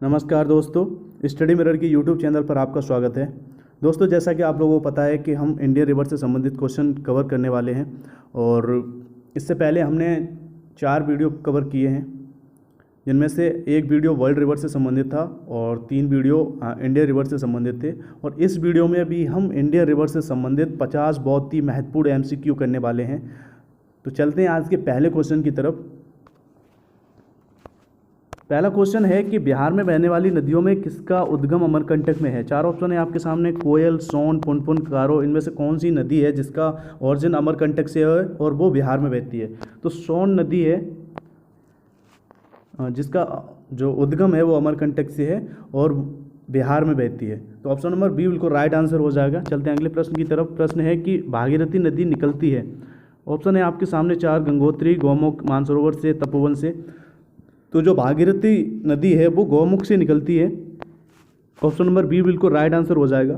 नमस्कार दोस्तों, study mirror की यूट्यूब चैनल पर आपका स्वागत है। दोस्तों, जैसा कि आप लोगों को पता है कि हम इंडियन रिवर से संबंधित क्वेश्चन कवर करने वाले हैं और इससे पहले हमने 4 वीडियो कवर किए हैं, जिनमें से एक वीडियो वर्ल्ड रिवर से संबंधित था और 3 वीडियो इंडियन रिवर से संबंधित थे। और इस वीडियो में भी हम इंडियन रिवर से संबंधित 50 बहुत ही महत्वपूर्ण MCQ करने वाले हैं। तो चलते हैं आज के पहले क्वेश्चन की तरफ। पहला क्वेश्चन है कि बिहार में बहने वाली नदियों में किसका उद्गम अमरकंटक में है। 4 ऑप्शन है आपके सामने, कोयल, सोन, पुनपुन, कारो। इनमें से कौन सी नदी है जिसका ओरिजिन अमरकंटक से है और वो बिहार में बहती है? तो सोन नदी है जिसका जो उद्गम है वो अमरकंटक से है और बिहार में बहती है। तो ऑप्शन नंबर बी बिल्कुल राइट आंसर हो जाएगा। चलते हैं अगले प्रश्न की तरफ। प्रश्न है कि भागीरथी नदी निकलती है। ऑप्शन है आपके सामने 4, गंगोत्री, गौमुख, मानसरोवर से, तपोवन से। तो जो भागीरथी नदी है वो गौमुख से निकलती है। ऑप्शन नंबर बी बिल्कुल राइट आंसर हो जाएगा।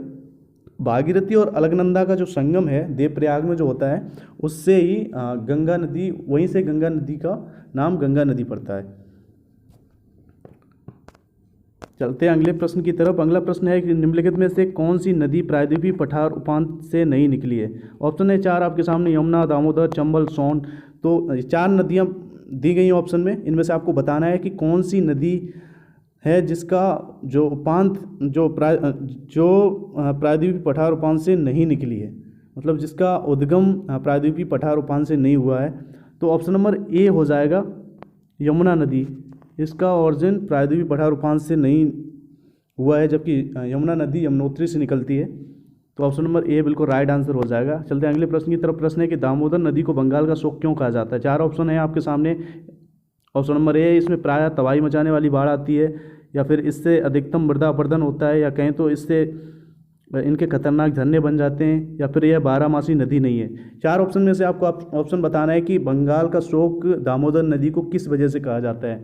भागीरथी और अलकनंदा का जो संगम है देवप्रयाग में जो होता है, उससे ही गंगा नदी, वहीं से गंगा नदी का नाम गंगा नदी पड़ता है। चलते हैं अगले प्रश्न की तरफ। अगला प्रश्न है कि निम्नलिखित में से कौन सी नदी प्रायद्वीपीय पठार उपांत से नहीं निकली है। ऑप्शन है 4 आपके सामने, यमुना, दामोदर, चंबल, सोन। तो 4 नदियाँ दी गई ऑप्शन में, इनमें से आपको बताना है कि कौन सी नदी है जिसका जो उपांत जो प्रायद्वीपीय पठार उपांत से नहीं निकली है, मतलब जिसका उद्गम प्रायद्वीपीय पठार उपांत से नहीं हुआ है। तो ऑप्शन नंबर ए हो जाएगा यमुना नदी। इसका ओरिजिन प्रायद्वीपीय पठार उपांत से नहीं हुआ है, जबकि यमुना नदी यमुनोत्री से निकलती है। तो ऑप्शन नंबर ए बिल्कुल राइट आंसर हो जाएगा। चलते हैं अगले प्रश्न की तरफ। प्रश्न है कि दामोदर नदी को बंगाल का शोक क्यों कहा जाता है। 4 ऑप्शन है आपके सामने। ऑप्शन नंबर ए, इसमें प्रायः तबाही मचाने वाली बाढ़ आती है, या फिर इससे अधिकतम मृदा अपरदन होता है, या कहें तो इससे इनके खतरनाक झरने बन जाते हैं, या फिर यह 12मासी नदी नहीं है। 4 ऑप्शन में से आपको ऑप्शन बताना है कि बंगाल का शोक दामोदर नदी को किस वजह से कहा जाता है।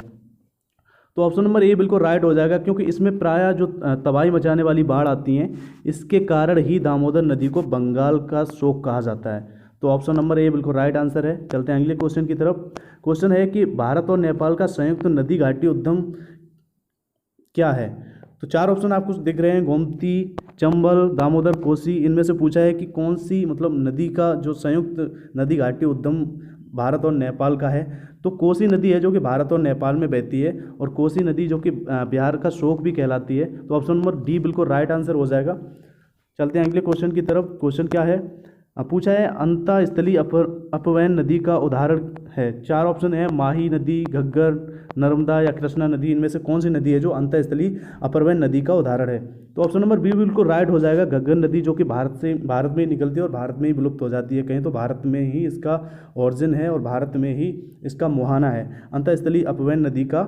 तो ऑप्शन नंबर ए बिल्कुल राइट हो जाएगा, क्योंकि इसमें प्रायः जो तबाही मचाने वाली बाढ़ आती हैं, इसके कारण ही दामोदर नदी को बंगाल का शोक कहा जाता है। तो ऑप्शन नंबर ए बिल्कुल राइट आंसर है। चलते हैं अगले क्वेश्चन की तरफ। क्वेश्चन है कि भारत और नेपाल का संयुक्त नदी घाटी उद्गम क्या है। तो 4 ऑप्शन आपको दिख रहे हैं, गोमती, चंबल, दामोदर, कोसी। इनमें से पूछा है कि कौन सी मतलब नदी का जो संयुक्त नदी घाटी उद्गम भारत और नेपाल का है। तो कोसी नदी है जो कि भारत और नेपाल में बहती है, और कोसी नदी जो कि बिहार का शोक भी कहलाती है। तो ऑप्शन नंबर डी बिल्कुल राइट आंसर हो जाएगा। चलते हैं अगले क्वेश्चन की तरफ। क्वेश्चन क्या है, पूछा है अंतःस्थलीय अपवयन नदी का उदाहरण है। 4 ऑप्शन है, माही नदी, घग्गर, नर्मदा या कृष्णा नदी। इनमें से कौन सी नदी है जो अंतःस्थलीय अपवयन नदी का उदाहरण है। तो ऑप्शन नंबर बी बिल्कुल राइट हो जाएगा। घग्गर नदी जो कि भारत में ही निकलती है और भारत में ही विलुप्त हो जाती है। कहें तो भारत में ही इसका ओरिजिन है और भारत में ही इसका मुहाना है। अंतःस्थलीय अपवयन नदी का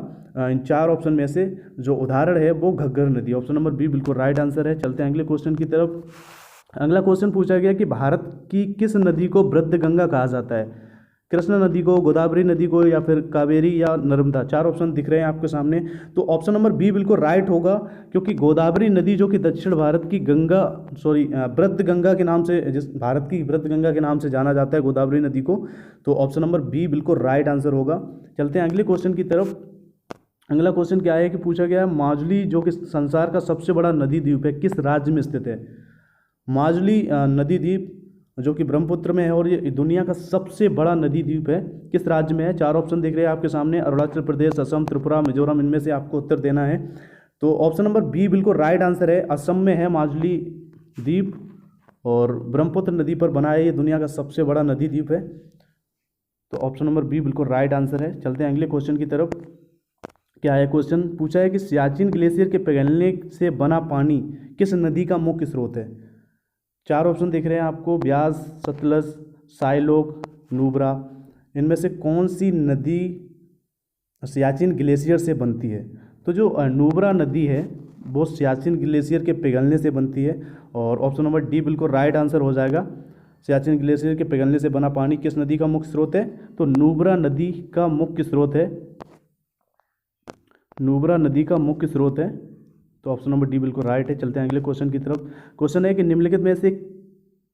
इन 4 ऑप्शन में से जो उदाहरण है वो घग्गर नदी। ऑप्शन नंबर बी बिल्कुल राइट आंसर है। चलते हैं अगले क्वेश्चन की तरफ। अगला क्वेश्चन पूछा गया कि भारत की किस नदी को वृद्ध गंगा कहा जाता है। कृष्णा नदी को, गोदावरी नदी को, या फिर कावेरी या नर्मदा। 4 ऑप्शन दिख रहे हैं आपके सामने। तो ऑप्शन नंबर बी बिल्कुल राइट होगा, क्योंकि गोदावरी नदी जो कि दक्षिण भारत की वृद्ध गंगा के नाम से, जिस भारत की वृद्ध गंगा के नाम से जाना जाता है गोदावरी नदी को। तो ऑप्शन नंबर बी बिल्कुल राइट आंसर होगा। चलते हैं अगले क्वेश्चन की तरफ। अगला क्वेश्चन क्या है कि पूछा गया है माजुली जो कि संसार का सबसे बड़ा नदी द्वीप है, किस राज्य में स्थित है। माजुली नदी द्वीप जो कि ब्रह्मपुत्र में है और ये दुनिया का सबसे बड़ा नदी द्वीप है, किस राज्य में है। 4 ऑप्शन दिख रहे हैं आपके सामने, अरुणाचल प्रदेश, असम, त्रिपुरा, मिजोरम। इनमें से आपको उत्तर देना है। तो ऑप्शन नंबर बी बिल्कुल राइट आंसर है। असम में है माजुली द्वीप और ब्रह्मपुत्र नदी पर बना है। ये दुनिया का सबसे बड़ा नदी द्वीप है। तो ऑप्शन नंबर बी बिल्कुल राइट आंसर है। चलते हैं अगले क्वेश्चन की तरफ। क्या है क्वेश्चन, पूछा है कि सियाचिन ग्लेशियर के पिघलने से बना पानी किस नदी का मुख्य स्रोत है। 4 ऑप्शन दिख रहे हैं आपको, ब्यास, सतलज, साइलोक, नुब्रा। इनमें से कौन सी नदी सियाचिन ग्लेशियर से बनती है। तो जो नुब्रा नदी है वो सियाचिन ग्लेशियर के पिघलने से बनती है, और ऑप्शन नंबर डी बिल्कुल राइट आंसर हो जाएगा। सियाचिन ग्लेशियर के पिघलने से बना पानी किस नदी का मुख्य स्रोत है। तो नुब्रा नदी का मुख्य स्रोत है। नुब्रा नदी का मुख्य स्रोत है। तो ऑप्शन नंबर डी बिल्कुल राइट है। चलते हैं अगले क्वेश्चन की तरफ। क्वेश्चन है कि निम्नलिखित में से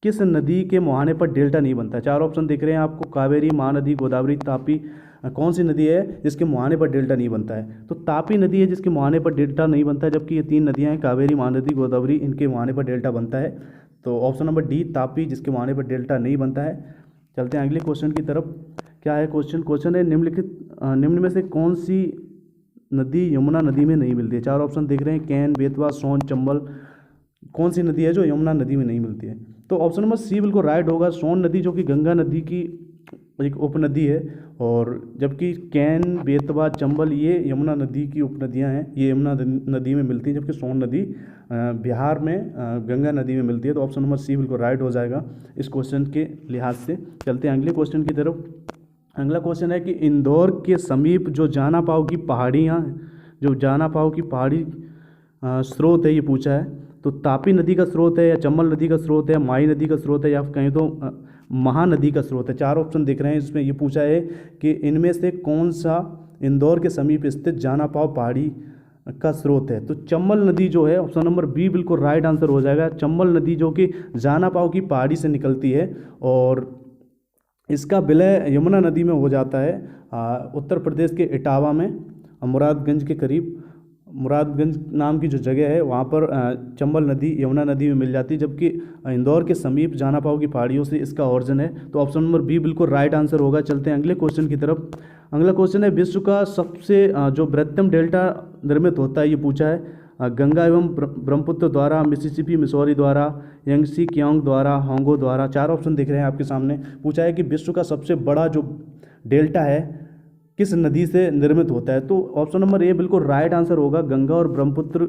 किस नदी के मुहाने पर डेल्टा नहीं बनता। 4 ऑप्शन दिख रहे हैं आपको, कावेरी, महानदी, गोदावरी, तापी। कौन सी नदी है जिसके मुहाने पर डेल्टा नहीं बनता है? तो तापी नदी है जिसके मुहाने पर डेल्टा नहीं बनता है, जबकि ये 3 नदियाँ हैं कावेरी, महानदी, गोदावरी, इनके मुहाने पर डेल्टा बनता है। तो ऑप्शन नंबर डी तापी, जिसके मुहाने पर डेल्टा नहीं बनता है। चलते हैं अगले क्वेश्चन की तरफ। क्या है क्वेश्चन है निम्न में से कौन सी नदी यमुना नदी में नहीं मिलती है? 4 ऑप्शन देख रहे हैं, कैन, बेतवा, सोन, चंबल। कौन सी नदी है जो यमुना नदी में नहीं मिलती है? तो ऑप्शन नंबर सी बिल्कुल राइट होगा, सोन नदी, जो कि गंगा नदी की एक उपनदी है, और जबकि कैन, बेतवा, चंबल ये यमुना नदी की उपनदियां हैं, ये यमुना नदी में मिलती हैं, जबकि सोन नदी बिहार में गंगा नदी में मिलती है। तो ऑप्शन नंबर सी बिल्कुल राइट हो जाएगा इस क्वेश्चन के लिहाज से। चलते हैं अगले क्वेश्चन की तरफ। अगला क्वेश्चन है कि इंदौर के समीप जो जाना पाव की पहाड़ियाँ, जो जाना पाव की पहाड़ी स्रोत है, ये पूछा है। तो तापी नदी का स्रोत है, या चंबल नदी का स्रोत है, माई नदी का स्रोत है, या कहीं तो महानदी का स्रोत है? 4 ऑप्शन दिख रहे हैं, इसमें ये पूछा है कि इनमें से कौन सा इंदौर के समीप स्थित जाना पाव पहाड़ी का स्रोत है? तो चंबल नदी जो है, ऑप्शन नंबर बी बिल्कुल राइट आंसर हो जाएगा। चंबल नदी जो कि जाना पाव की पहाड़ी से निकलती है, और इसका विलय यमुना नदी में हो जाता है उत्तर प्रदेश के इटावा में, मुरादगंज के करीब। मुरादगंज नाम की जो जगह है वहाँ पर चंबल नदी यमुना नदी में मिल जाती है, जबकि इंदौर के समीप जाना पाव की पहाड़ियों से इसका ऑरिजिन है। तो ऑप्शन नंबर बी बिल्कुल राइट आंसर होगा। चलते हैं अगले क्वेश्चन की तरफ। अगला क्वेश्चन है विश्व का सबसे जो बृहत्तम डेल्टा निर्मित होता है, ये पूछा है। गंगा एवं ब्रह्मपुत्र द्वारा, मिसिसिपी मिसौरी द्वारा, यंगसी कियांग द्वारा, होंगो द्वारा। 4 ऑप्शन दिख रहे हैं आपके सामने। पूछा है कि विश्व का सबसे बड़ा जो डेल्टा है किस नदी से निर्मित होता है? तो ऑप्शन नंबर ए बिल्कुल राइट आंसर होगा। गंगा और ब्रह्मपुत्र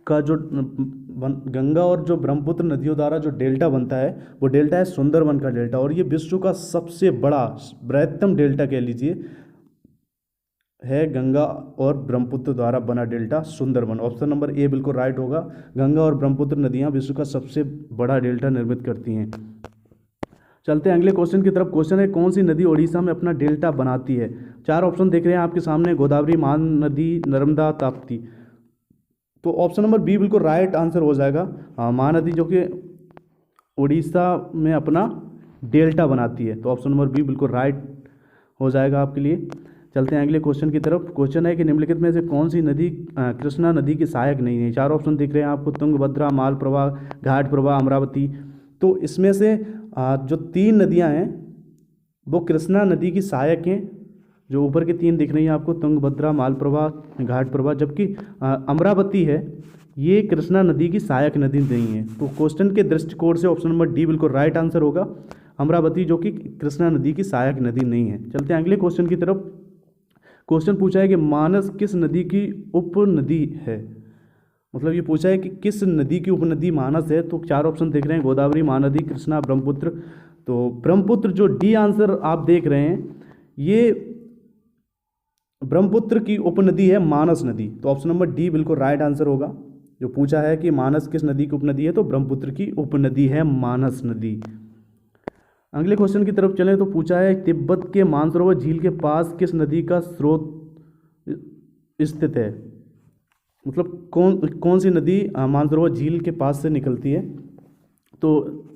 का जो गंगा और जो ब्रह्मपुत्र नदियों द्वारा जो डेल्टा बनता है, वो डेल्टा है सुंदरबन का डेल्टा, और ये विश्व का सबसे बड़ा बृहत्तम डेल्टा कह लीजिए है गंगा और ब्रह्मपुत्र द्वारा बना delta Sundarban. Option number A बिल्कुल राइट होगा। गंगा और ब्रह्मपुत्र नदियां विश्व का सबसे बड़ा डेल्टा निर्मित करती हैं। चलते हैं अगले क्वेश्चन की तरफ। क्वेश्चन है कौन सी नदी ओडिशा में अपना डेल्टा बनाती है? 4 ऑप्शन देख रहे हैं आपके सामने, गोदावरी, महानदी, नर्मदा, ताप्ती। तो ऑप्शन नंबर बी बिल्कुल राइट आंसर हो जाएगा। महानदी जो कि उड़ीसा में अपना डेल्टा बनाती है। तो ऑप्शन नंबर बी बिल्कुल राइट हो जाएगा आपके लिए। चलते हैं अगले क्वेश्चन की तरफ। क्वेश्चन है कि निम्नलिखित में से कौन सी नदी कृष्णा नदी की सहायक नहीं है? 4 ऑप्शन दिख रहे हैं आपको, तुंगभद्रा, मालप्रभा, घाट प्रभा, अमरावती। तो इसमें से जो 3 नदियां हैं वो कृष्णा नदी की सहायक हैं। जो ऊपर के 3 दिख रही हैं आपको, तुंगभद्रा, मालप्रभा, घाट प्रभा, जबकि अमरावती है ये कृष्णा नदी की सहायक नदी नहीं है। तो क्वेश्चन के दृष्टिकोण से ऑप्शन नंबर डी बिल्कुल राइट आंसर होगा, अमरावती जो कि कृष्णा नदी की सहायक नदी नहीं है। चलते हैं अगले क्वेश्चन की तरफ। क्वेश्चन पूछा है कि मानस किस नदी की उपनदी है? मतलब ये पूछा है कि किस नदी की उपनदी मानस है। तो 4 ऑप्शन देख रहे हैं, गोदावरी, महानदी, कृष्णा, ब्रह्मपुत्र। तो ब्रह्मपुत्र जो डी आंसर आप देख रहे हैं, ये ब्रह्मपुत्र की उपनदी है मानस नदी। तो ऑप्शन नंबर डी बिल्कुल राइट आंसर होगा। जो पूछा है कि मानस किस नदी की उपनदी है, तो ब्रह्मपुत्र की उपनदी है मानस नदी। अगले क्वेश्चन की तरफ चलें तो पूछा है तिब्बत के मानसरोवर झील के पास किस नदी का स्रोत स्थित है? मतलब कौन सी नदी मानसरोवर झील के पास से निकलती है? तो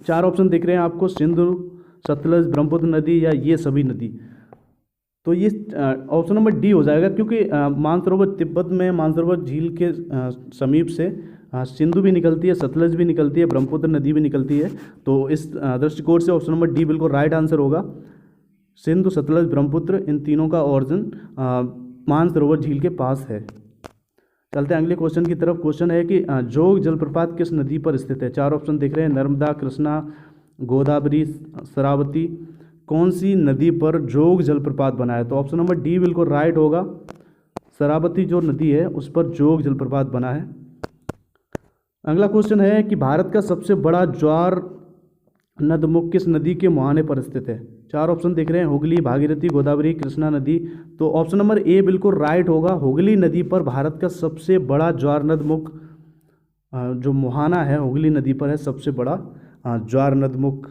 4 ऑप्शन दिख रहे हैं आपको, सिंधु, सतलज, ब्रह्मपुत्र नदी, या ये सभी नदी। तो ये ऑप्शन नंबर डी हो जाएगा, क्योंकि मानसरोवर तिब्बत में मानसरोवर झील के समीप से सिंधु भी निकलती है, सतलज भी निकलती है, ब्रह्मपुत्र नदी भी निकलती है। तो इस दृष्टिकोण से ऑप्शन नंबर डी बिल्कुल राइट आंसर होगा। सिंधु, सतलज, ब्रह्मपुत्र, इन तीनों का ऑरिजिन मानसरोवर झील के पास है। चलते हैं अगले क्वेश्चन की तरफ। क्वेश्चन है कि जोग जलप्रपात किस नदी पर स्थित है? 4 ऑप्शन दिख रहे हैं, नर्मदा, कृष्णा, गोदावरी, शरावती। कौन सी नदी पर जोग जलप्रपात बना है? तो ऑप्शन नंबर डी बिल्कुल राइट होगा। शरावती जो नदी है उस पर जोग जलप्रपात बना है। अगला क्वेश्चन है कि भारत का सबसे बड़ा ज्वार नदमुख किस नदी के मुहाने पर स्थित है? 4 ऑप्शन दिख रहे हैं, हुगली, भागीरथी, गोदावरी, कृष्णा नदी। तो ऑप्शन नंबर ए बिल्कुल राइट होगा। हुगली नदी पर भारत का सबसे बड़ा ज्वार नदमुख जो मुहाना है हुगली नदी पर है सबसे बड़ा ज्वार नदमुख।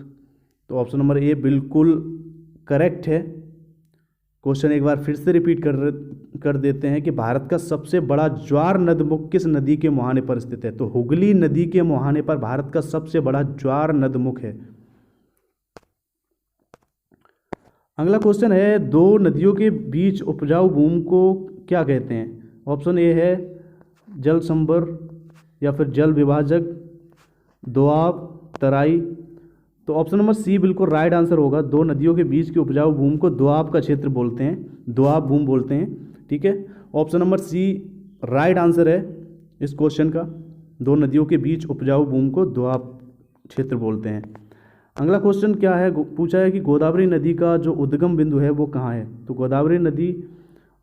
तो ऑप्शन नंबर ए बिल्कुल करेक्ट है। क्वेश्चन एक बार फिर से रिपीट कर देते हैं कि भारत का सबसे बड़ा ज्वार नदमुख किस नदी के मुहाने पर स्थित है? तो हुगली नदी के मुहाने पर भारत का सबसे बड़ा ज्वार नदमुख है। अगला क्वेश्चन है, दो नदियों के बीच उपजाऊ भूमि को क्या कहते हैं? ऑप्शन ए है जल संभर, या फिर जल विभाजक, दोआब, तराई। तो ऑप्शन नंबर सी बिल्कुल राइट आंसर होगा। दो नदियों के बीच की उपजाऊ भूमि को दोआब का क्षेत्र बोलते हैं, दोआब भूमि बोलते हैं। ठीक है, option number C right answer है इस क्वेश्चन का। दो नदियों के बीच उपजाऊ भूमि को दोआब क्षेत्र बोलते हैं। अगला क्वेश्चन क्या है, पूछा है कि गोदावरी नदी का जो उद्गम बिंदु है वो कहाँ है? तो गोदावरी नदी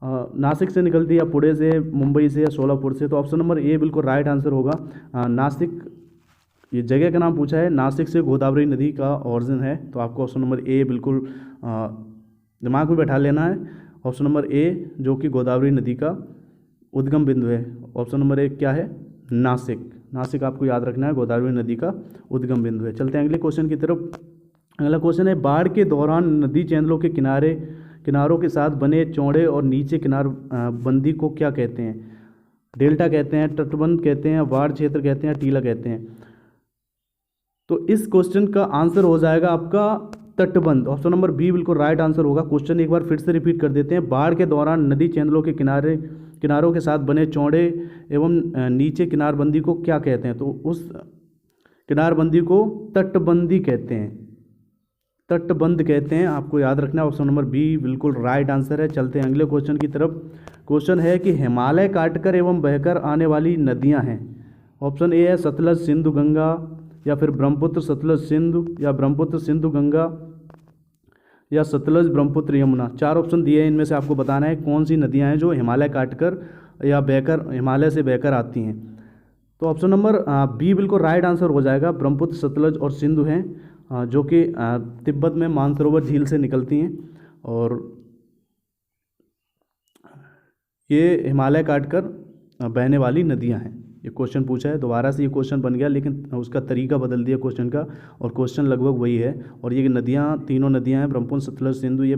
नासिक से निकलती है, या पुणे से, मुंबई से, या सोलापुर से। तो ऑप्शन नंबर ए बिल्कुल राइट आंसर होगा। नासिक, ये जगह का नाम पूछा है, नासिक से गोदावरी नदी का ऑरिजिन है। तो आपको ऑप्शन नंबर ए बिल्कुल दिमाग में बैठा लेना है। ऑप्शन नंबर ए जो कि गोदावरी नदी का उद्गम बिंदु है। ऑप्शन नंबर ए क्या है? नासिक। नासिक आपको याद रखना है, गोदावरी नदी का उद्गम बिंदु है। चलते हैं अगले क्वेश्चन की तरफ। अगला क्वेश्चन है, बाढ़ के दौरान नदी चैनलों के किनारों के साथ बने चौड़े और नीचे किनार बंदी को क्या कहते हैं? डेल्टा कहते हैं, तटबंध कहते हैं, वाड़ क्षेत्र कहते हैं, टीला कहते हैं। तो इस क्वेश्चन का आंसर हो जाएगा आपका तटबंध। ऑप्शन नंबर बी बिल्कुल राइट आंसर होगा। क्वेश्चन एक बार फिर से रिपीट कर देते हैं। बाढ़ के दौरान नदी चैनलों के किनारों के साथ बने चौड़े एवं नीचे किनारबंदी को क्या कहते हैं? तो उस किनारबंदी को तटबंदी कहते हैं, तटबंध कहते हैं। आपको याद रखना है। ऑप्शन नंबर बी बिल्कुल राइट आंसर है। चलते हैं अगले क्वेश्चन की तरफ। क्वेश्चन है कि हिमालय काटकर एवं बहकर आने वाली नदियां हैं। ऑप्शन ए है सतलज, सिंधु, गंगा, या फिर ब्रह्मपुत्र, सतलज, सिंधु, या ब्रह्मपुत्र, सिंधु, गंगा, या सतलज, ब्रह्मपुत्र, यमुना। चार ऑप्शन दिए हैं, इनमें से आपको बताना है कौन सी नदियां हैं जो हिमालय काटकर या बहकर, हिमालय से बहकर आती हैं। तो ऑप्शन नंबर बी बिल्कुल राइट आंसर हो जाएगा। ब्रह्मपुत्र, सतलज और सिंधु हैं, जो कि तिब्बत में मानसरोवर झील से निकलती हैं, और ये हिमालय काटकर बहने वाली नदियां हैं। ये क्वेश्चन पूछा है, दोबारा से ये क्वेश्चन बन गया, लेकिन उसका तरीका बदल दिया क्वेश्चन का, और क्वेश्चन लगभग वही है। और ये नदियाँ, तीनों नदियाँ हैं, ब्रह्मपुत्र, सतलज, सिंधु, ये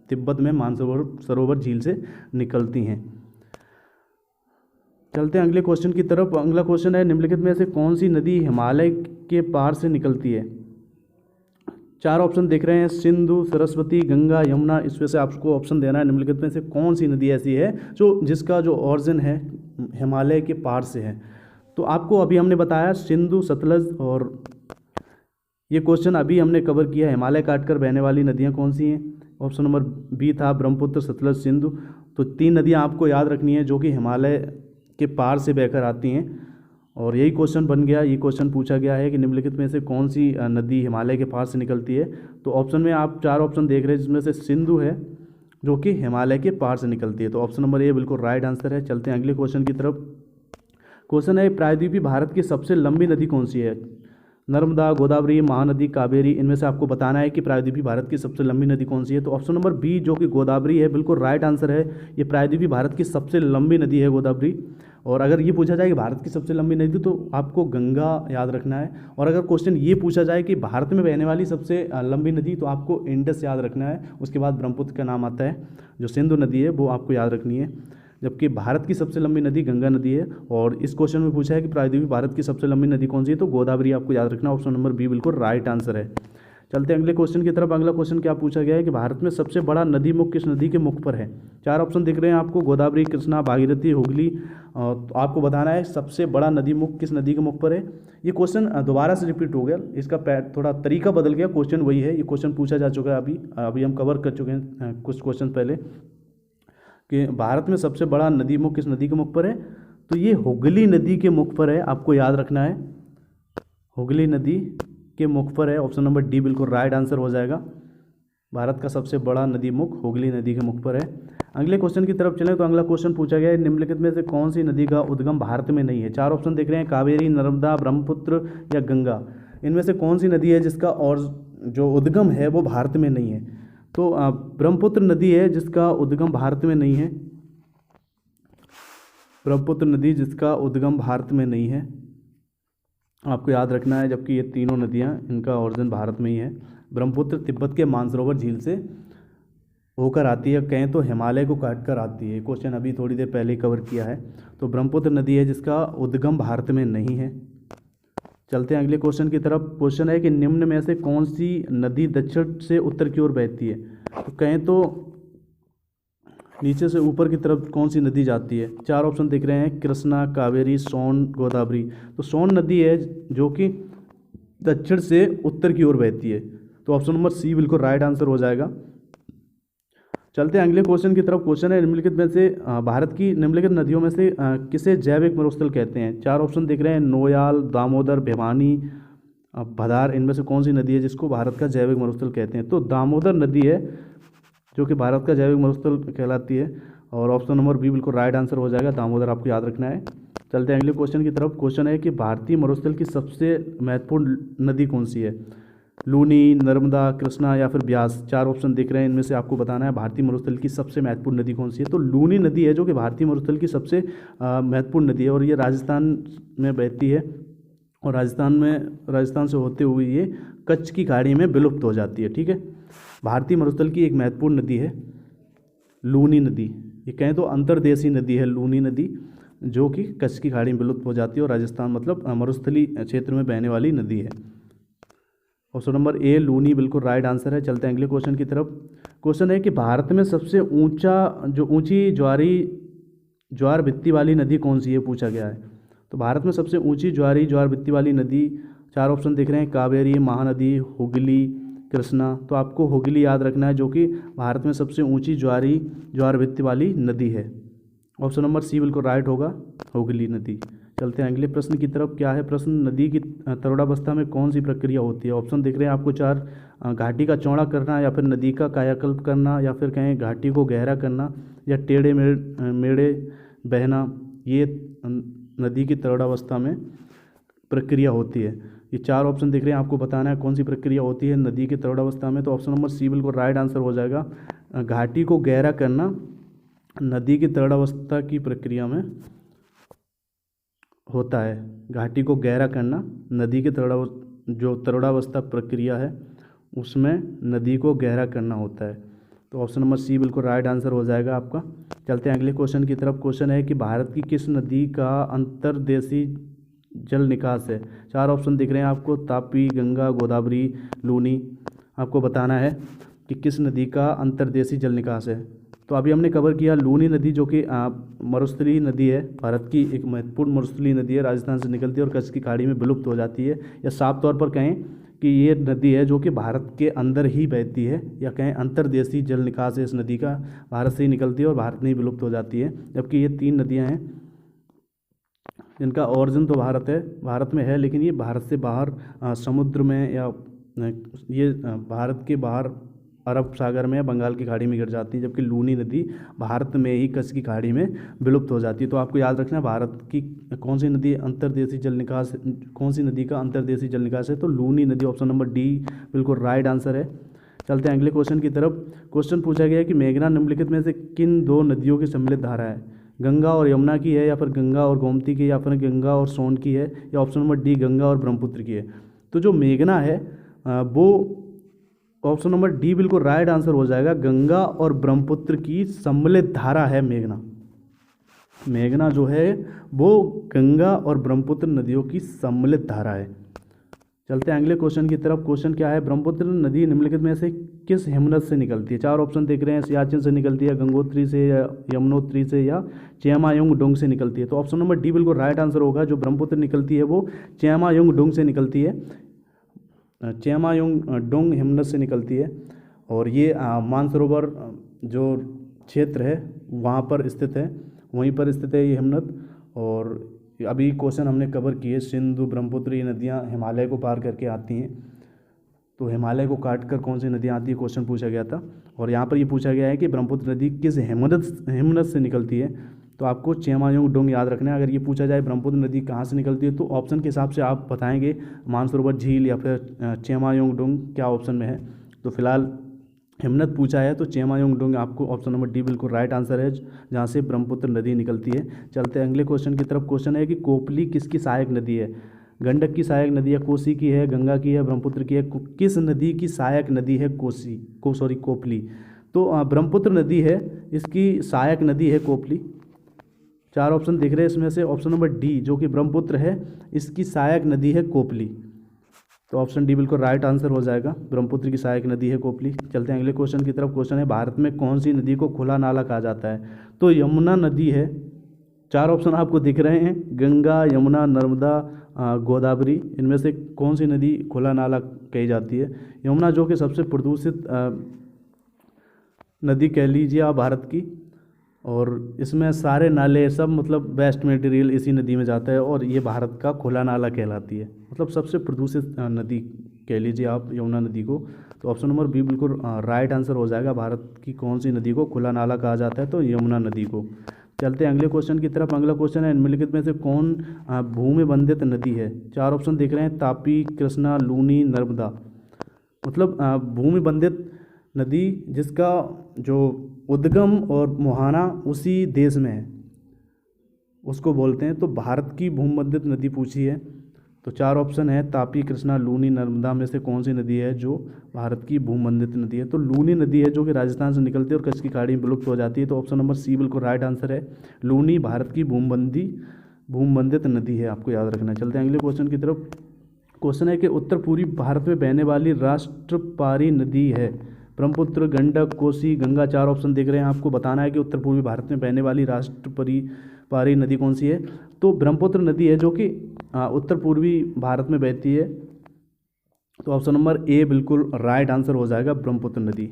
तिब्बत में मानसरोवर झील से निकलती हैं। चलते हैं अगले क्वेश्चन की तरफ। अगला क्वेश्चन है, निम्नलिखित में से कौन सी नदी हिमालय के पार से निकलती है? चार ऑप्शन दिख रहे हैं, सिंधु, सरस्वती, गंगा, यमुना। इसमें से आपको ऑप्शन देना है निम्नलिखित में से कौन सी नदी ऐसी है जिसका जो ऑरिजिन है हिमालय के पार से है। तो आपको अभी हमने बताया सिंधु, सतलज, और ये क्वेश्चन अभी हमने कवर किया, हिमालय काटकर बहने वाली नदियाँ कौन सी हैं। ऑप्शन नंबर बी था ब्रह्मपुत्र, सतलज, सिंधु। तो तीन नदियाँ आपको याद रखनी है जो कि हिमालय के पार से बहकर आती हैं, और यही क्वेश्चन बन गया। ये क्वेश्चन पूछा गया है कि निम्नलिखित में से कौन सी नदी हिमालय के पार से निकलती है। तो ऑप्शन में आप चार ऑप्शन देख रहे हैं, जिसमें से सिंधु है जो कि हिमालय के पार से निकलती है। तो ऑप्शन नंबर ए बिल्कुल राइट आंसर है। चलते हैं अगले क्वेश्चन की तरफ। क्वेश्चन है, प्रायद्वीपीय भारत की सबसे लंबी नदी कौन सी है? नर्मदा, गोदावरी, महानदी, कावेरी। इनमें से आपको बताना है कि प्रायद्वीपीय भारत की सबसे लंबी नदी कौन सी है। तो ऑप्शन नंबर बी जो कि गोदावरी है बिल्कुल राइट आंसर है। ये प्रायद्वीपीय भारत की सबसे लंबी नदी है गोदावरी। और अगर ये पूछा जाए कि भारत की सबसे लंबी नदी, तो आपको गंगा याद रखना है। और अगर क्वेश्चन ये पूछा जाए कि भारत में बहने वाली सबसे लंबी नदी, तो आपको इंडस याद रखना है। उसके बाद ब्रह्मपुत्र का नाम आता है। जो सिंधु नदी है वो आपको याद रखनी है, जबकि भारत की सबसे लंबी नदी गंगा नदी है। और इस क्वेश्चन में पूछा है कि प्रायद्वीपीय भारत की सबसे लंबी नदी कौन सी है, तो गोदावरी आपको याद रखना। ऑप्शन नंबर बी बिल्कुल राइट आंसर है। चलते हैं अगले क्वेश्चन की तरफ। अगला क्वेश्चन क्या पूछा गया है कि भारत में सबसे बड़ा नदी मुख किस नदी के मुख पर है? चार ऑप्शन दिख रहे हैं आपको, गोदावरी, कृष्णा, भागीरथी, हुगली। तो आपको बताना है सबसे बड़ा नदी मुख किस नदी के मुख पर है। ये क्वेश्चन दोबारा से रिपीट हो गया, इसका थोड़ा तरीका बदल गया, क्वेश्चन वही है। ये क्वेश्चन पूछा जा चुका है, अभी हम कवर कर चुके हैं कुछ क्वेश्चन पहले, कि भारत में सबसे बड़ा नदी मुख किस नदी के मुख पर है। तो ये हुगली नदी के मुख पर है, आपको याद रखना है, हुगली नदी के मुख पर है। ऑप्शन नंबर डी बिल्कुल राइट आंसर हो जाएगा। भारत का सबसे बड़ा नदी मुख हुगली नदी के मुख पर है। अगले क्वेश्चन की तरफ चलें तो अगला क्वेश्चन पूछा गया है, निम्नलिखित में से कौन सी नदी का उद्गम भारत में नहीं है? चार ऑप्शन दिख रहे हैं, कावेरी, नर्मदा, ब्रह्मपुत्र या गंगा। इनमें से कौन सी नदी है जिसका और जो उद्गम है वो भारत में नहीं है? तो ब्रह्मपुत्र नदी है जिसका उद्गम भारत में नहीं है, ब्रह्मपुत्र नदी जिसका उद्गम भारत में नहीं है, आपको याद रखना है। जबकि ये तीनों नदियाँ, इनका ओरिजिन भारत में ही है। ब्रह्मपुत्र तिब्बत के मानसरोवर झील से होकर आती है, कहें तो हिमालय को काट कर आती है। क्वेश्चन अभी थोड़ी देर पहले कवर किया है। तो ब्रह्मपुत्र नदी है जिसका उद्गम भारत में नहीं है। चलते हैं अगले क्वेश्चन की तरफ। क्वेश्चन है कि निम्न में से कौन सी नदी दक्षिण से उत्तर की ओर बहती है। तो कहें तो नीचे से ऊपर की तरफ कौन सी नदी जाती है। चार ऑप्शन दिख रहे हैं, कृष्णा, कावेरी, सोन, गोदावरी। तो सोन नदी है जो कि दक्षिण से उत्तर की ओर बहती है। तो ऑप्शन नंबर सी बिल्कुल राइट आंसर हो जाएगा। चलते हैं अगले क्वेश्चन की तरफ। क्वेश्चन है निम्नलिखित में से भारत की निम्नलिखित नदियों में से किसे जैविक मरुस्थल कहते हैं। चार ऑप्शन दिख रहे हैं, नोयाल, दामोदर, भिवानी, भदार। इनमें से कौन सी नदी है जिसको भारत का जैविक मरुस्थल कहते हैं। तो दामोदर नदी है जो कि भारत का जैविक मरुस्थल कहलाती है, और ऑप्शन नंबर बी बिल्कुल राइट आंसर हो जाएगा। दामोदर आपको याद रखना है। चलते हैं अगले क्वेश्चन की तरफ। क्वेश्चन है कि भारतीय मरुस्थल की सबसे महत्वपूर्ण नदी कौन सी है। लूनी, नर्मदा, कृष्णा या फिर ब्यास। चार ऑप्शन दिख रहे हैं, इनमें से आपको बताना है भारतीय मरुस्थल की सबसे महत्वपूर्ण नदी कौन सी है। तो लूनी नदी है जो कि भारतीय मरुस्थल की सबसे महत्वपूर्ण नदी है, और ये राजस्थान में बहती है, और राजस्थान से होते हुए ये कच्छ की खाड़ी में विलुप्त हो जाती है। ठीक है, भारतीय मरुस्थल की एक महत्वपूर्ण नदी है लूनी नदी। ये कहें तो अंतर्देशीय नदी है लूनी नदी, जो कि कच्छ की खाड़ी में विलुप्त हो जाती है, और राजस्थान मतलब मरुस्थली क्षेत्र में बहने वाली नदी है। ऑप्शन नंबर ए लूनी बिल्कुल राइट आंसर है। चलते हैं अगले क्वेश्चन की तरफ। क्वेश्चन है कि भारत में सबसे ऊंची ज्वार भित्ति वाली नदी कौन सी है, पूछा गया है। तो भारत में सबसे ऊंची ज्वार भित्ति वाली नदी, चार ऑप्शन दिख रहे हैं, कावेरी, महानदी, हुगली, कृष्णा। तो आपको हुगली याद रखना है, जो कि भारत में सबसे ऊंची ज्वार भित्ति वाली नदी है। ऑप्शन नंबर सी बिल्कुल राइट होगा, हुगली नदी। चलते हैं अगले प्रश्न की तरफ। क्या है प्रश्न, नदी की तरोड़ावस्था में कौन सी प्रक्रिया होती है। ऑप्शन दिख रहे हैं आपको चार, घाटी का चौड़ा करना, या फिर नदी का कायाकल्प करना, या फिर कहें घाटी को गहरा करना, या टेढ़े मेढ़े बहना। ये नदी की तरोड़ावस्था में प्रक्रिया होती है। ये चार ऑप्शन दिख रहे हैं, आपको बताना है कौन सी प्रक्रिया होती है नदी की तरोड़ावस्था में। तो ऑप्शन नंबर सी बिल्कुल राइट आंसर हो जाएगा। घाटी को गहरा करना नदी की तरोड़ावस्था की प्रक्रिया में होता है। घाटी को गहरा करना नदी की तरोड़ावस्था प्रक्रिया है, उसमें नदी को गहरा करना होता है। तो ऑप्शन नंबर सी बिल्कुल राइट आंसर हो जाएगा आपका। चलते हैं अगले क्वेश्चन की तरफ। क्वेश्चन है कि भारत की किस नदी का अंतर्देशीय जल निकास है। चार ऑप्शन दिख रहे हैं आपको, तापी, गंगा, गोदावरी, लूनी। आपको बताना है कि किस नदी का अंतर्देशीय जल निकास है। तो अभी हमने कवर किया लूनी नदी, जो कि मरुस्थलीय नदी है, भारत की एक महत्वपूर्ण मरुस्थलीय नदी है, राजस्थान से निकलती है और कच्छ की खाड़ी में विलुप्त हो जाती है। या साफ तौर पर कहें कि ये नदी है जो कि भारत के अंदर ही बहती है, या कहें अंतर्देशीय जल निकास है इस नदी का, भारत से ही निकलती है और भारत में ही विलुप्त हो जाती है। जबकि ये तीन नदियाँ हैं जिनका ओरिजिन तो भारत में है, लेकिन ये भारत से बाहर समुद्र में, या ये भारत के बाहर अरब सागर में या बंगाल की खाड़ी में गिर जाती है। जबकि लूनी नदी भारत में ही कच्छ की खाड़ी में विलुप्त हो जाती है। तो आपको याद रखना है भारत की कौन सी नदी अंतर्देशीय जल निकास, कौन सी नदी का अंतर्देशीय जल निकास है। तो लूनी नदी, ऑप्शन नंबर डी बिल्कुल राइट आंसर है। चलते हैं अगले क्वेश्चन की तरफ। क्वेश्चन पूछा गया है कि मेघना निम्नलिखित में से किन दो नदियों की सम्मिलित धारा है। गंगा और यमुना की है, या फिर गंगा और गोमती की, या फिर गंगा और सोन की है, या ऑप्शन नंबर डी गंगा और ब्रह्मपुत्र की है। तो जो मेघना है वो ऑप्शन नंबर डी बिल्कुल राइट आंसर हो जाएगा। गंगा और ब्रह्मपुत्र की सम्मिलित धारा है मेघना जो है वो गंगा और ब्रह्मपुत्र नदियों की सम्मिलित धारा है। चलते हैं अगले क्वेश्चन की तरफ। क्वेश्चन क्या है, ब्रह्मपुत्र नदी निम्नलिखित में से किस हिमनद से निकलती है। चार ऑप्शन देख रहे हैं, सियाचिन से निकलती है, गंगोत्री से, या यमुनोत्री से, या चेमायोंगडोंग से निकलती है। तो ऑप्शन नंबर डी बिल्कुल राइट आंसर होगा। जो ब्रह्मपुत्र निकलती है वो चेमायोंगडोंग से निकलती है, चेमायोंगडोंग हिमनद से निकलती है, और ये मानसरोवर जो क्षेत्र है वहाँ पर स्थित है, वहीं पर स्थित है ये हिमनद। और अभी क्वेश्चन हमने कवर किए, सिंधु, ब्रह्मपुत्र, ये नदियाँ हिमालय को पार करके आती हैं। तो हिमालय को काट कर कौन सी नदियाँ आती है क्वेश्चन पूछा गया था, और यहाँ पर ये पूछा गया है कि ब्रह्मपुत्र नदी किस हिमनद से निकलती है। तो आपको चेमायोंगडोंग याद रखना है। अगर ये पूछा जाए ब्रह्मपुत्र नदी कहाँ से निकलती है, तो ऑप्शन के हिसाब से आप बताएंगे मानसरोवर झील या फिर चेमायोंगडोंग, क्या ऑप्शन में है। तो फिलहाल हिमनद पूछा है, तो चेमायोंगडोंग आपको ऑप्शन नंबर डी बिल्कुल राइट आंसर है, जहाँ से ब्रह्मपुत्र नदी निकलती है। चलते हैं अगले क्वेश्चन की तरफ। क्वेश्चन है कि कोपली किसकी सहायक नदी है। गंडक की सहायक नदी है, कोसी की है, गंगा की है, ब्रह्मपुत्र की है। किस नदी की सहायक नदी है कोपली। तो ब्रह्मपुत्र नदी है, इसकी सहायक नदी है कोपली। 4 ऑप्शन दिख रहे हैं इसमें से ऑप्शन नंबर डी जो कि ब्रह्मपुत्र है, इसकी सहायक नदी है कोपली। तो ऑप्शन डी बिल्कुल राइट आंसर हो जाएगा, ब्रह्मपुत्र की सहायक नदी है कोपली। चलते हैं अगले क्वेश्चन की तरफ। क्वेश्चन है भारत में कौन सी नदी को खुला नाला कहा जाता है? तो यमुना नदी है। 4 ऑप्शन आपको दिख रहे हैं, गंगा, यमुना, नर्मदा, गोदावरी। इनमें से कौन सी नदी खुला नाला कही जाती है? यमुना जो कि सबसे प्रदूषित नदी कह लीजिए आप भारत की, और इसमें सारे नाले सब मतलब वेस्ट मटेरियल इसी नदी में जाता है, और ये भारत का खुला नाला कहलाती है, मतलब सबसे प्रदूषित नदी कह लीजिए आप यमुना नदी को। तो ऑप्शन नंबर बी बिल्कुल राइट आंसर हो जाएगा, भारत की कौन सी नदी को खुला नाला कहा जाता है? तो यमुना नदी को। चलते हैं अगले क्वेश्चन की तरफ। अगला क्वेश्चन है निम्नलिखित में से कौन भूमि बंधित नदी है? 4 ऑप्शन दिख रहे हैं, तापी, कृष्णा, लूनी, नर्मदा। मतलब भूमि बंधित नदी जिसका जो उद्गम और मुहाना उसी देश में है उसको बोलते हैं। तो भारत की भूमि बंधित नदी पूछी है, तो 4 ऑप्शन है, तापी, कृष्णा, लूनी, नर्मदा में से कौन सी नदी है जो भारत की भूमि बंधित नदी है? तो लूनी नदी है जो कि राजस्थान से निकलती है और कच्छ की खाड़ी में विलुप्त हो जाती है। तो ऑप्शन नंबर सी बिल्कुल राइट आंसर है, लूनी भारत की भूमि बंधित नदी है, आपको याद रखना है। चलते हैं अगले क्वेश्चन की तरफ। क्वेश्चन है कि उत्तर पूर्वी भारत में बहने वाली राष्ट्रपारी नदी है? ब्रह्मपुत्र, गंडक, कोसी, गंगा। 4 ऑप्शन दिख रहे हैं, आपको बताना है कि उत्तर पूर्वी भारत में बहने वाली पारी नदी कौन सी है? तो ब्रह्मपुत्र नदी है जो कि उत्तर पूर्वी भारत में बहती है। तो ऑप्शन नंबर ए बिल्कुल राइट आंसर हो जाएगा, ब्रह्मपुत्र नदी।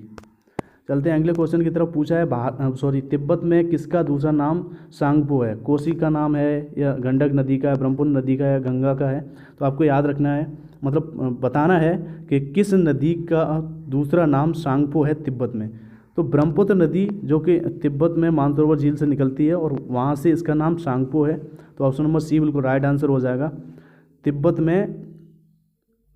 चलते हैं अगले क्वेश्चन की तरफ। पूछा है तिब्बत में किसका दूसरा नाम सांगपो है? कोसी का नाम है या गंडक नदी का है, ब्रह्मपुत्र नदी का या गंगा का है? तो आपको याद रखना है, मतलब बताना है कि किस नदी का दूसरा नाम सांगपो है तिब्बत में। तो ब्रह्मपुत्र नदी जो कि तिब्बत में मानसरोवर झील से निकलती है और वहाँ से इसका नाम सांगपो है। तो ऑप्शन नंबर सी बिल्कुल राइट आंसर हो जाएगा, तिब्बत में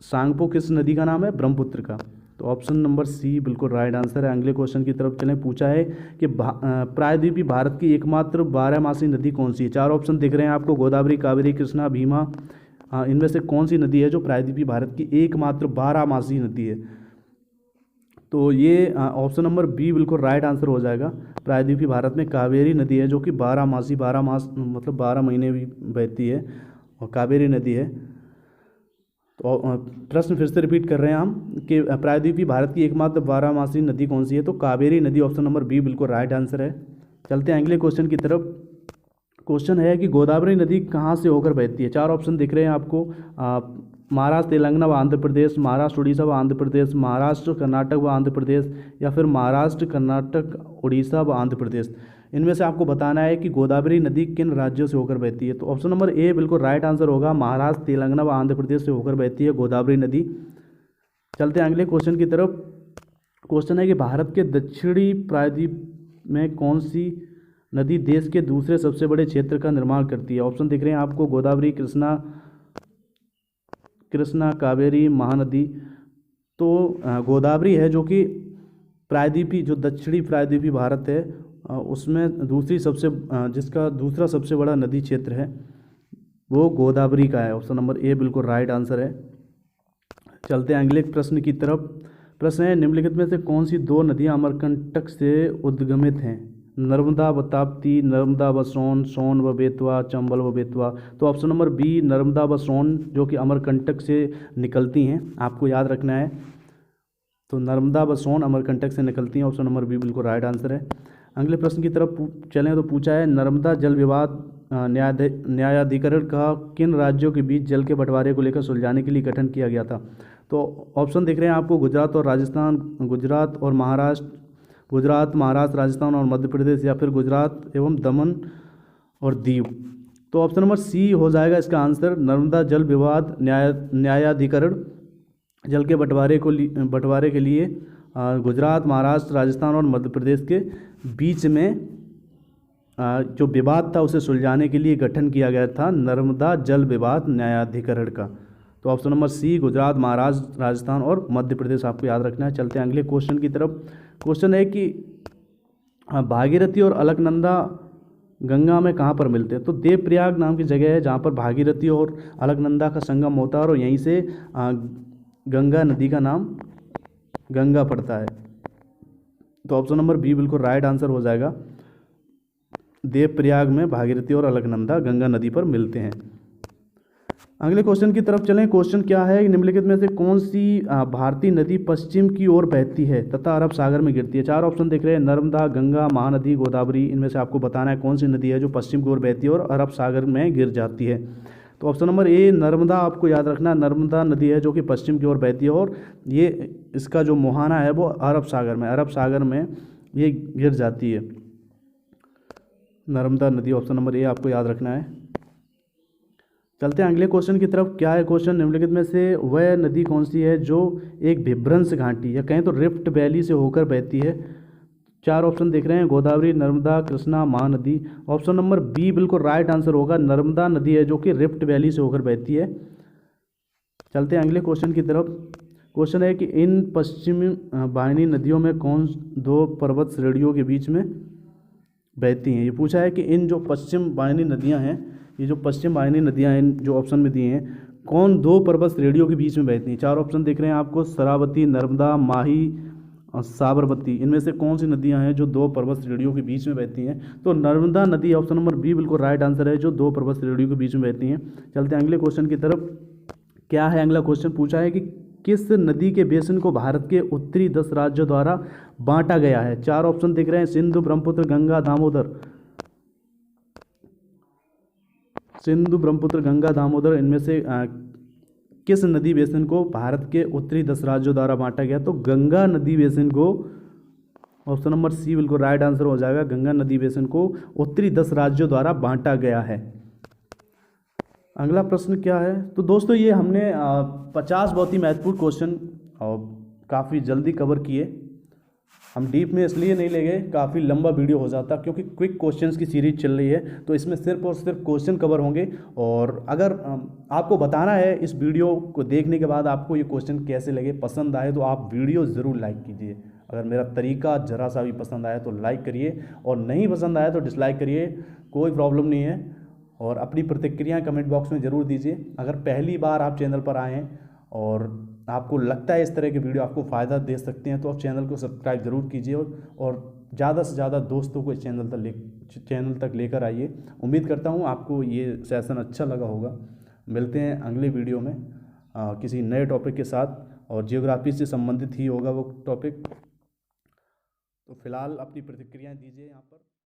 सांगपो किस नदी का नाम है? ब्रह्मपुत्र का। तो ऑप्शन नंबर सी बिल्कुल राइट आंसर है। अगले क्वेश्चन की तरफ चलें। पूछा है कि प्रायद्वीपीय भारत की एकमात्र 12मासी नदी कौन सी है? 4 ऑप्शन दिख रहे हैं आपको, गोदावरी, कावेरी, कृष्णा, भीमा। इनमें से कौन सी नदी है जो प्रायद्वीपीय भारत की एकमात्र 12मासी नदी है? तो ये ऑप्शन नंबर बी बिल्कुल राइट आंसर हो जाएगा, प्रायद्वीपीय भारत में कावेरी नदी है जो कि 12 मास मतलब 12 महीने भी बहती है और कावेरी नदी है। तो प्रश्न फिर से रिपीट कर रहे हैं हम कि प्रायद्वीपीय भारत की एकमात्र 12मासी नदी कौन सी है? तो कावेरी नदी, ऑप्शन नंबर बी बिल्कुल राइट आंसर है। चलते हैं अगले क्वेश्चन की तरफ। क्वेश्चन है कि गोदावरी नदी कहाँ से होकर बहती है? 4 ऑप्शन दिख रहे हैं आपको, महाराष्ट्र, तेलंगाना व आंध्र प्रदेश, महाराष्ट्र, उड़ीसा व आंध्र प्रदेश, महाराष्ट्र, कर्नाटक व आंध्र प्रदेश, या फिर महाराष्ट्र, कर्नाटक, उड़ीसा व आंध्र प्रदेश। इनमें से आपको बताना है कि गोदावरी नदी किन राज्यों से होकर बहती है। तो ऑप्शन नंबर ए बिल्कुल राइट आंसर होगा, महाराष्ट्र, तेलंगाना व आंध्र प्रदेश से होकर बहती है गोदावरी नदी। चलते हैं अगले क्वेश्चन की तरफ। क्वेश्चन है कि भारत के दक्षिणी प्रायद्वीप में कौन सी नदी देश के दूसरे सबसे बड़े क्षेत्र का निर्माण करती है? ऑप्शन दिख रहे हैं आपको, गोदावरी, कृष्णा, कावेरी, महानदी। तो गोदावरी है जो कि प्रायद्वीपी, जो दक्षिणी प्रायद्वीपी भारत है उसमें जिसका दूसरा सबसे बड़ा नदी क्षेत्र है वो गोदावरी का है। ऑप्शन नंबर ए बिल्कुल राइट आंसर है। चलते हैं अगले प्रश्न की तरफ। प्रश्न है निम्नलिखित में से कौन सी 2 नदियां अमरकंटक से उद्गमित हैं? नर्मदा व ताप्ती, नर्मदा व सोन, सोन व बेतवा, चंबल व बेतवा। तो ऑप्शन नंबर बी नर्मदा व सोन जो कि अमरकंटक से निकलती हैं, आपको याद रखना है। तो नर्मदा व सोन अमरकंटक से निकलती हैं, ऑप्शन नंबर बी बिल्कुल राइट आंसर है। अगले प्रश्न की तरफ चलें तो पूछा है नर्मदा जल विवाद न्यायाधिकरण का किन राज्यों के बीच जल के बंटवारे को लेकर सुलझाने के लिए गठन किया गया था? तो ऑप्शन दिख रहे हैं आपको, गुजरात और राजस्थान, गुजरात, महाराष्ट्र, राजस्थान और मध्य प्रदेश, या फिर गुजरात एवं दमन और दीव। तो ऑप्शन नंबर सी हो जाएगा इसका आंसर, नर्मदा जल विवाद न्यायाधिकरण जल के बंटवारे के लिए गुजरात, महाराष्ट्र, राजस्थान और मध्य प्रदेश के बीच में जो विवाद था उसे सुलझाने के लिए गठन किया गया था नर्मदा जल विवाद न्यायाधिकरण का। तो option number C Gujarat, Maharashtra, Rajasthan और मध्य प्रदेश आपको याद रखना है। चलते हैं अगले क्वेश्चन की तरफ। क्वेश्चन है कि भागीरथी और अलकनंदा गंगा में कहाँ पर मिलते हैं? तो देवप्रयाग नाम की जगह है जहाँ पर भागीरथी और अलकनंदा का संगम होता है और यहीं से गंगा नदी का नाम गंगा पड़ता है। तो ऑप्शन नंबर बी बिल्कुल राइट आंसर हो जाएगा। देवप्रयाग में भागीरथी और अलकनंदा गंगा नदी पर मिलते हैं। अगले क्वेश्चन की तरफ चलें। क्वेश्चन क्या है, निम्नलिखित में से कौन सी भारतीय नदी पश्चिम की ओर बहती है तथा अरब सागर में गिरती है। चार ऑप्शन दिख रहे हैं, नर्मदा, गंगा, महानदी, गोदावरी। इनमें से आपको बताना है कौन सी नदी है जो पश्चिम की ओर बहती है और अरब सागर में गिर जाती है। तो ऑप्शन नंबर ए नर्मदा आपको याद रखना, नर्मदा नदी है जो कि पश्चिम की ओर बहती है और ये इसका जो मुहाना है वो अरब सागर में ये गिर जाती है। नर्मदा नदी, ऑप्शन नंबर ए आपको याद रखना है। चलते हैं अगले क्वेश्चन की तरफ। क्या है क्वेश्चन, निम्नलिखित में से वह नदी कौन सी है जो एक विभ्रंश घाटी या कहें तो रिफ्ट वैली से होकर बहती है। चार ऑप्शन दिख रहे हैं, Godavari, Narmada, Krishna, Mahanadi. Option number B बिल्कुल राइट आंसर होगा, नर्मदा नदी है जो कि रिफ्ट वैली से होकर बहती है। चलते हैं अगले क्वेश्चन की तरफ। क्वेश्चन है कि इन पश्चिमी वाहिनी नदियों में कौन दो पर्वत श्रेणियों के बीच में बहती हैं। ये पूछा है कि इन जो पश्चिम वाहिनी नदियां हैं, ये जो पश्चिम वाहिनी नदियां हैं जो ऑप्शन में दिए हैं, कौन दो पर्वत श्रेणियों के बीच में बहती हैं। चार ऑप्शन दिख रहे हैं आपको, शरावती, नर्मदा, माही और साबरमती। इनमें से कौन सी नदियां हैं जो दो पर्वत श्रेणियों के बीच में बहती हैं। तो नर्मदा नदी, ऑप्शन नंबर बी बिल्कुल राइट आंसर है, जो दो पर्वत श्रेणियों के बीच में बहती हैं। चलते हैं अगले क्वेश्चन की तरफ। क्या है अगला क्वेश्चन, पूछा है कि किस नदी के बेसिन को भारत के उत्तरी 10 राज्यों द्वारा बांटा गया है। चार ऑप्शन दिख रहे हैं, सिंधु, ब्रह्मपुत्र, गंगा, दामोदर। सिंधु, ब्रह्मपुत्र, गंगा, दामोदर, इनमें से किस नदी बेसिन को भारत के उत्तरी 10 राज्यों द्वारा बांटा गया। तो गंगा नदी बेसिन को, ऑप्शन नंबर सी बिल्कुल राइट आंसर हो जाएगा, गंगा नदी बेसिन को उत्तरी 10 राज्यों द्वारा बांटा गया है। अगला प्रश्न क्या है, तो दोस्तों ये हमने 50 बहुत ही महत्वपूर्ण क्वेश्चन और काफ़ी जल्दी कवर किए। हम डीप में इसलिए नहीं ले गए, काफ़ी लंबा वीडियो हो जाता क्योंकि क्विक क्वेश्चंस की सीरीज चल रही है, तो इसमें सिर्फ और सिर्फ क्वेश्चन कवर होंगे। और अगर आपको बताना है इस वीडियो को देखने के बाद आपको ये क्वेश्चन कैसे लगे, पसंद आए तो आप वीडियो ज़रूर लाइक कीजिए। अगर मेरा तरीका ज़रा सा भी पसंद आया तो लाइक करिए, और नहीं पसंद आया तो डिसलाइक करिए, कोई प्रॉब्लम नहीं है। और अपनी प्रतिक्रियाएँ कमेंट बॉक्स में ज़रूर दीजिए। अगर पहली बार आप चैनल पर आए हैं और आपको लगता है इस तरह के वीडियो आपको फ़ायदा दे सकते हैं तो आप चैनल को सब्सक्राइब ज़रूर कीजिए और ज़्यादा से ज़्यादा दोस्तों को इस चैनल तक लेकर आइए। उम्मीद करता हूँ आपको ये सेशन अच्छा लगा होगा। मिलते हैं अगले वीडियो में किसी नए टॉपिक के साथ, और जियोग्राफी से संबंधित ही होगा वो टॉपिक। तो फिलहाल अपनी प्रतिक्रियाएँ दीजिए यहाँ पर।